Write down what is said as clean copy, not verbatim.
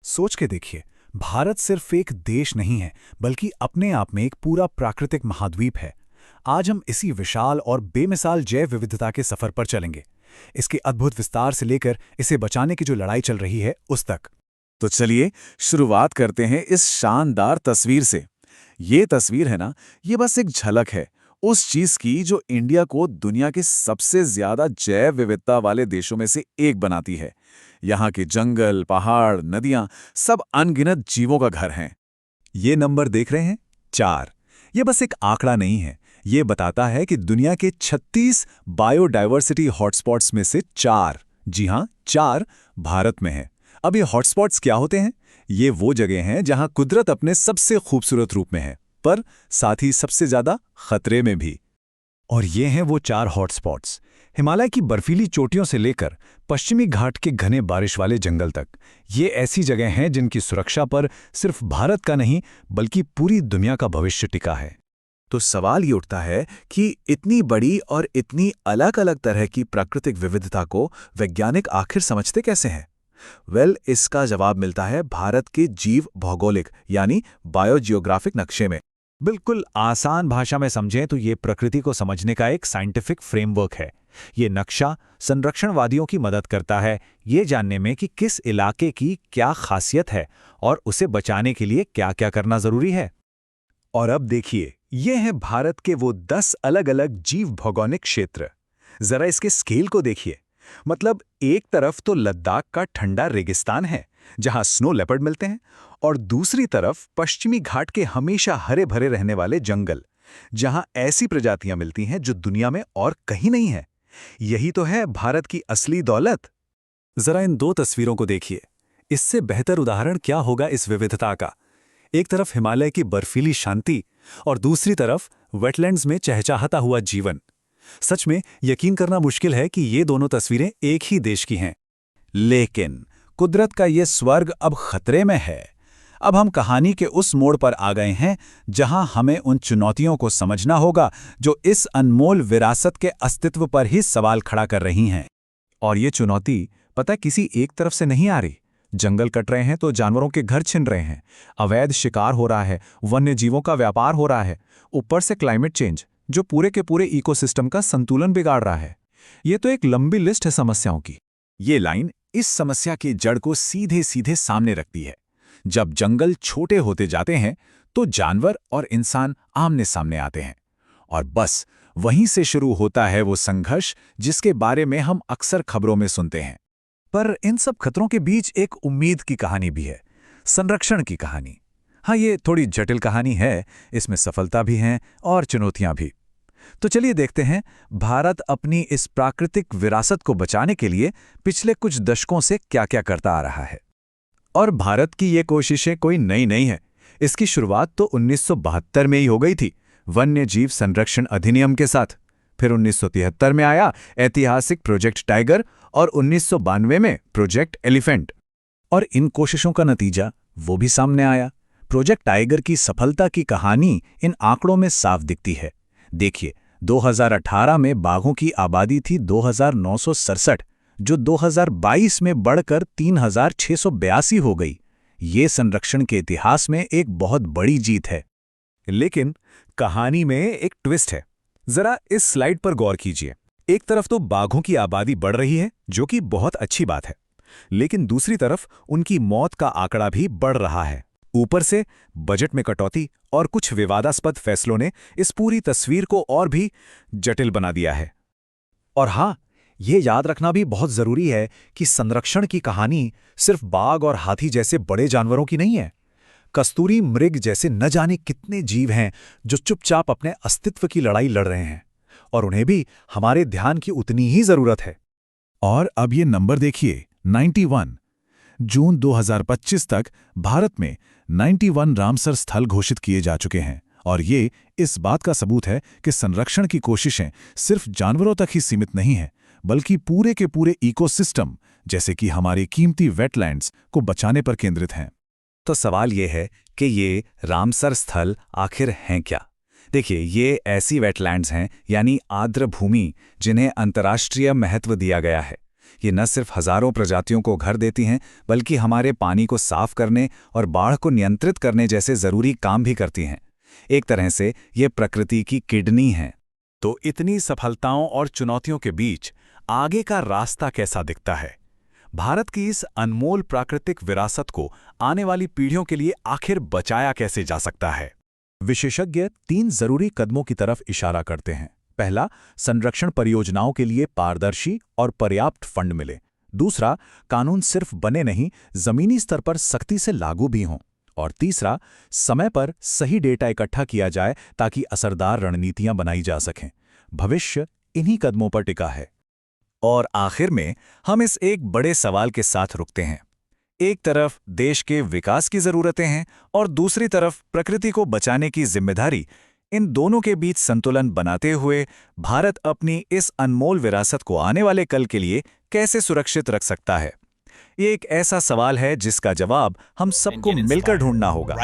सोच के देखिए, भारत सिर्फ एक देश नहीं है, बल्कि अपने आप में एक पूरा प्राकृतिक महाद्वीप है। आज हम इसी विशाल और बेमिसाल जैव विविधता के सफर पर चलेंगे। इसके अद्भुत विस्तार से लेकर इसे बचाने की जो लड़ाई चल रही है, उस तक। तो चलिए शुरुआत करते हैं इस शानदार तस्वीर से। ये तस्वीर है ना, ये बस एक झलक है उस चीज की जो इंडिया को दुनिया के सबसे ज्यादा जैव विविधता वाले देशों में से एक बनाती है। यहाँ के जंगल, पहाड़, नदियां सब अनगिनत जीवों का घर हैं। ये नंबर देख रहे हैं, 4। ये बस एक आंकड़ा नहीं है, ये बताता है कि दुनिया के 36 बायोडायवर्सिटी हॉटस्पॉट्स में से 4, जी हां 4, भारत में हैं। अब ये हॉटस्पॉट्स क्या होते हैं? ये वो जगह हैं जहां कुदरत अपने सबसे खूबसूरत रूप में है, पर साथ ही सबसे ज्यादा खतरे में भी। और ये हैं वो 4 हॉटस्पॉट्स, हिमालय की बर्फीली चोटियों से लेकर पश्चिमी घाट के घने बारिश वाले जंगल तक। ये ऐसी जगह हैं जिनकी सुरक्षा पर सिर्फ भारत का नहीं, बल्कि पूरी दुनिया का भविष्य टिका है। तो सवाल ये उठता है कि इतनी बड़ी और इतनी अलग अलग तरह की प्राकृतिक विविधता को वैज्ञानिक आखिर समझते कैसे हैं? इसका जवाब मिलता है भारत के जीव भौगोलिक यानी बायोजियोग्राफिक नक्शे में। बिल्कुल आसान भाषा में समझें तो ये प्रकृति को समझने का एक साइंटिफिक फ्रेमवर्क है। ये नक्शा संरक्षणवादियों की मदद करता है ये जानने में कि किस इलाके की क्या खासियत है और उसे बचाने के लिए क्या-क्या करना जरूरी है। और अब देखिए, ये हैं भारत के वो 10 अलग-अलग जीव भौगोलिक क्षेत्र। जरा इसके स्केल को देखिए। मतलब एक तरफ तो लद्दाख का ठंडा रेगिस्तान है जहां स्नो लेपर्ड मिलते हैं, और दूसरी तरफ पश्चिमी घाट के हमेशा हरे भरे रहने वाले जंगल, जहां ऐसी प्रजातियां मिलती हैं जो दुनिया में और कहीं नहीं है। यही तो है भारत की असली दौलत। जरा इन 2 तस्वीरों को देखिए। इससे बेहतर उदाहरण क्या होगा इस विविधता का? एक तरफ हिमालय की बर्फीली शांति और दूसरी तरफ वेटलैंड्स में चहचहाता हुआ जीवन। सच में यकीन करना मुश्किल है कि ये दोनों तस्वीरें एक ही देश की हैं। लेकिन कुदरत का ये स्वर्ग अब खतरे में है। अब हम कहानी के उस मोड़ पर आ गए हैं जहां हमें उन चुनौतियों को समझना होगा जो इस अनमोल विरासत के अस्तित्व पर ही सवाल खड़ा कर रही हैं। और ये चुनौती पता किसी एक तरफ से नहीं आ रही। जंगल कट रहे हैं तो जानवरों के घर छिन रहे हैं, अवैध शिकार हो रहा है, वन्य जीवों का व्यापार हो रहा है, ऊपर से क्लाइमेट चेंज जो पूरे के पूरे इकोसिस्टम का संतुलन बिगाड़ रहा है। ये तो एक लंबी लिस्ट है समस्याओं की। ये लाइन इस समस्या की जड़ को सीधे सीधे सामने रखती है। जब जंगल छोटे होते जाते हैं तो जानवर और इंसान आमने सामने आते हैं, और बस वहीं से शुरू होता है वो संघर्ष जिसके बारे में हम अक्सर खबरों में सुनते हैं। पर इन सब खतरों के बीच एक उम्मीद की कहानी भी है, संरक्षण की कहानी। हाँ, ये थोड़ी जटिल कहानी है, इसमें सफलता भी हैं और चुनौतियां भी। तो चलिए देखते हैं भारत अपनी इस प्राकृतिक विरासत को बचाने के लिए पिछले कुछ दशकों से क्या-क्या करता आ रहा है। और भारत की ये कोशिशें कोई नई नहीं है। इसकी शुरुआत तो 1972 में ही हो गई थी, वन्य जीव संरक्षण अधिनियम के साथ। फिर 1973 में आया ऐतिहासिक प्रोजेक्ट टाइगर और 1992 में प्रोजेक्ट एलिफेंट। और इन कोशिशों का नतीजा वो भी सामने आया। प्रोजेक्ट टाइगर की सफलता की कहानी इन आंकड़ों में साफ दिखती है। देखिए, 2018 में बाघों की आबादी थी 2967, जो 2022 में बढ़कर 3682 हो गई। ये संरक्षण के इतिहास में एक बहुत बड़ी जीत है। लेकिन कहानी में एक ट्विस्ट है। जरा इस स्लाइड पर गौर कीजिए। एक तरफ तो बाघों की आबादी बढ़ रही है, जो कि बहुत अच्छी बात है, लेकिन दूसरी तरफ उनकी मौत का आंकड़ा भी बढ़ रहा है। ऊपर से बजट में कटौती और कुछ विवादास्पद फैसलों ने इस पूरी तस्वीर को और भी जटिल बना दिया है। और हाँ, ये याद रखना भी बहुत जरूरी है कि संरक्षण की कहानी सिर्फ बाघ और हाथी जैसे बड़े जानवरों की नहीं है। कस्तूरी मृग जैसे न जाने कितने जीव हैं जो चुपचाप अपने अस्तित्व की लड़ाई लड़ रहे हैं, और उन्हें भी हमारे ध्यान की उतनी ही जरूरत है। और अब ये नंबर देखिए, 91। जून 2025 तक भारत में 91 रामसर स्थल घोषित किए जा चुके हैं, और ये इस बात का सबूत है कि संरक्षण की कोशिशें सिर्फ जानवरों तक ही सीमित नहीं हैं, बल्कि पूरे के पूरे इकोसिस्टम जैसे कि हमारी कीमती वेटलैंड्स को बचाने पर केंद्रित हैं। तो सवाल ये है कि ये रामसर स्थल आखिर हैं क्या? देखिए, ये ऐसी वेटलैंड्स हैं, यानी आर्द्र भूमि, जिन्हें अंतर्राष्ट्रीय महत्व दिया गया है। ये न सिर्फ हजारों प्रजातियों को घर देती हैं, बल्कि हमारे पानी को साफ करने और बाढ़ को नियंत्रित करने जैसे जरूरी काम भी करती हैं। एक तरह से ये प्रकृति की किडनी हैं। तो इतनी सफलताओं और चुनौतियों के बीच आगे का रास्ता कैसा दिखता है? भारत की इस अनमोल प्राकृतिक विरासत को आने वाली पीढ़ियों के लिए आखिर बचाया कैसे जा सकता है? विशेषज्ञ 3 जरूरी कदमों की तरफ इशारा करते हैं। पहला, संरक्षण परियोजनाओं के लिए पारदर्शी और पर्याप्त फंड मिले। दूसरा, कानून सिर्फ बने नहीं, जमीनी स्तर पर सख्ती से लागू भी हों। और तीसरा, समय पर सही डेटा इकट्ठा किया जाए ताकि असरदार रणनीतियां बनाई जा सकें। भविष्य इन्हीं कदमों पर टिका है। और आखिर में हम इस एक बड़े सवाल के साथ रुकते हैं। एक तरफ देश के विकास की जरूरतें हैं और दूसरी तरफ प्रकृति को बचाने की जिम्मेदारी। इन दोनों के बीच संतुलन बनाते हुए भारत अपनी इस अनमोल विरासत को आने वाले कल के लिए कैसे सुरक्षित रख सकता है? ये एक ऐसा सवाल है जिसका जवाब हम सबको मिलकर ढूंढना होगा।